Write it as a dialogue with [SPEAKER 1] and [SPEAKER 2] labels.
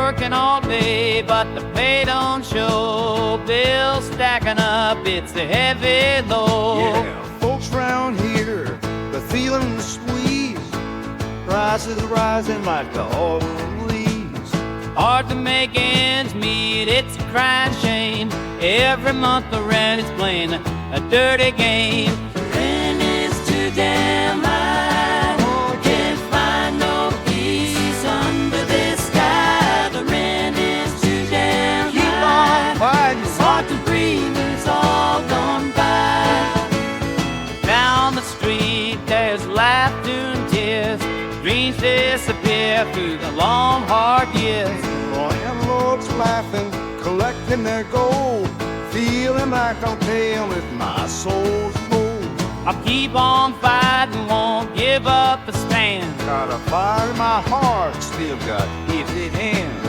[SPEAKER 1] working all day, but the pay don't show. Bills stacking up, it's a heavy load.
[SPEAKER 2] Yeah, folks round here, they're feeling the squeeze. Prices rising like the autumn leaves.
[SPEAKER 1] Hard to make ends meet, it's a crying shame. Every month the rent is playing a dirty game. Rent is too damn high, can't find no peace under this sky. The rent is too damn high.
[SPEAKER 2] Keep on fighting.
[SPEAKER 1] It's hard to breathe, it's all gone by. Down the street there's laughter and tears. Dreams disappear through the long hard years.
[SPEAKER 2] Landlords laughing, collecting their gold, feeling like I'm paying with my soul's gold.
[SPEAKER 1] I'll keep on fighting, won't give up a stand.
[SPEAKER 2] Got a fire in my heart, still got gifted hands.